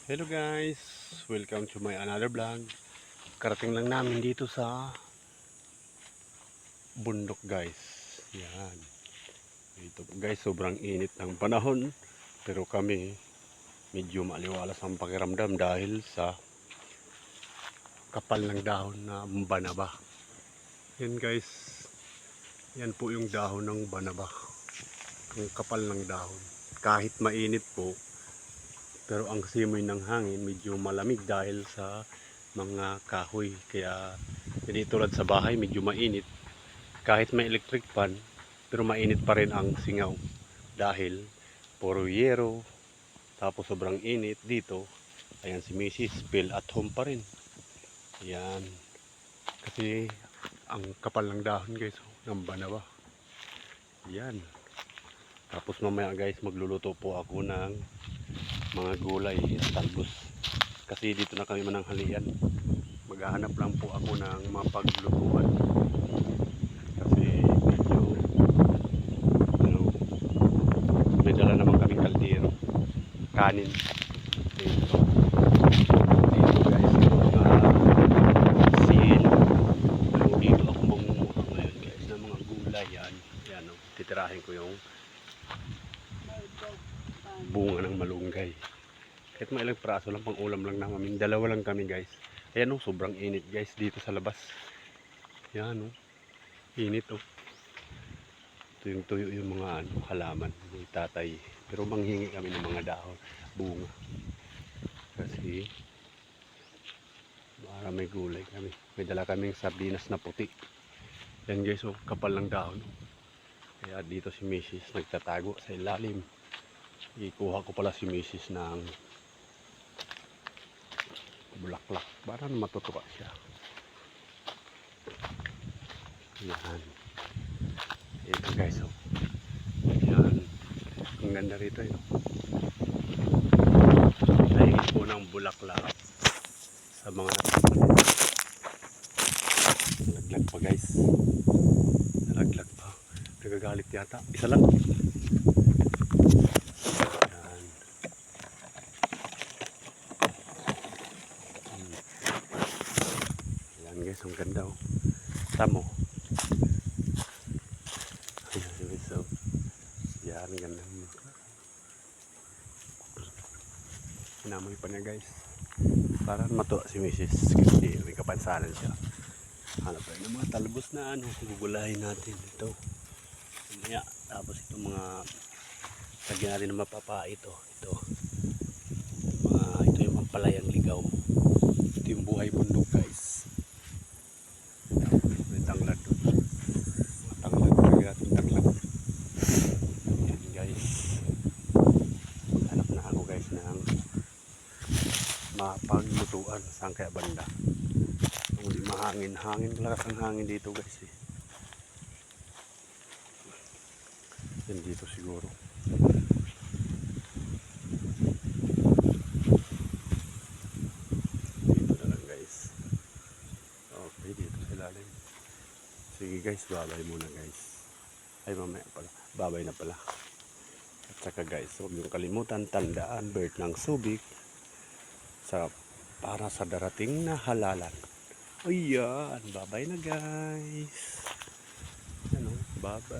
Hello guys, welcome to my another vlog. Karating lang namin dito sa bundok guys. Yan. Dito guys, sobrang init ng panahon. Pero kami medyo maliwalas ang pakiramdam dahil sa kapal ng dahon na banaba. Yan guys, yan po yung dahon ng banaba. Yung kapal ng dahon. Kahit mainit po, pero ang simoy ng hangin medyo malamig dahil sa mga kahoy. Kaya hindi tulad sa bahay medyo mainit. Kahit may electric fan, pero mainit pa rin ang singaw. Dahil puro yero, tapos sobrang init dito. Ayan si Mrs. Feel at home pa rin. Ayan. Kasi ang kapal ng dahon guys, ng banaba. Ayan. Tapos mamaya guys, magluluto po ako ng mga gulay at talbos. Kasi dito na kami mananghalian. Maghahanap lang po ako ng mapaglutuan. Kasi medyo may dala naman kaming kaldero. Kanin. Dito guys, yung mga sil. Dito ako mamumuha ngayon guys ng mga gulay. Yan. Yan o. Titirahin ko yung bunga ng malunggay. Kahit mga ilang praso lang, pang ulam lang namin. Dalawa lang kami guys. Ayan o, sobrang init guys dito sa labas. Yan o, init o. Tuyong-tuyo yung mga halaman ni tatay. Pero manghingi kami ng mga dahon, bunga. Kasi para may gulay kami. May dala kaming sardinas na puti. Yan guys o, kapal ng dahon. Kaya dito si Mrs. nagtatago sa ilalim. Ikuha ko pala si Mrs. ng bulaklak para matutuwa siya. Yan. Ito guys oh. Yan. Ang ganda rito yun. Nahingi po ng bulaklak sa mga nalaglag pa guys. Nalaglag pa. Nagagalit yata. Isa lang. Guys, ang ganda oh. Tamo. Ayan guys oh. Yan, ganda. Inamoy pa niya guys. Para matuwa si Mrs. Kasi may kapansanan siya. Hanap tayo ng mga talbos na gugulahin natin ito. Mamaya, tapos itong mga lagyan natin ng mapapa ito. Ito yung pampalayang ligaw. Ito yung buhay bundok guys. Tanglad doon. Tanglad talaga ating tanglad. Yan guys. Hanap na ako guys ng mapaglutuan. Saan kaya banda? Hindi mahangin. Hangin talaga ang hangin dito guys eh. Yan dito siguro. Dito na lang guys. Okay, dito sa ilalim. Sige guys, babay muna guys. Ay mamaya pala, babay na pala. At saka guys, huwag niyong kalimutan, tandaan, bird ng Subic para sa darating na halalan. Ayan, babay na guys. Bye bye.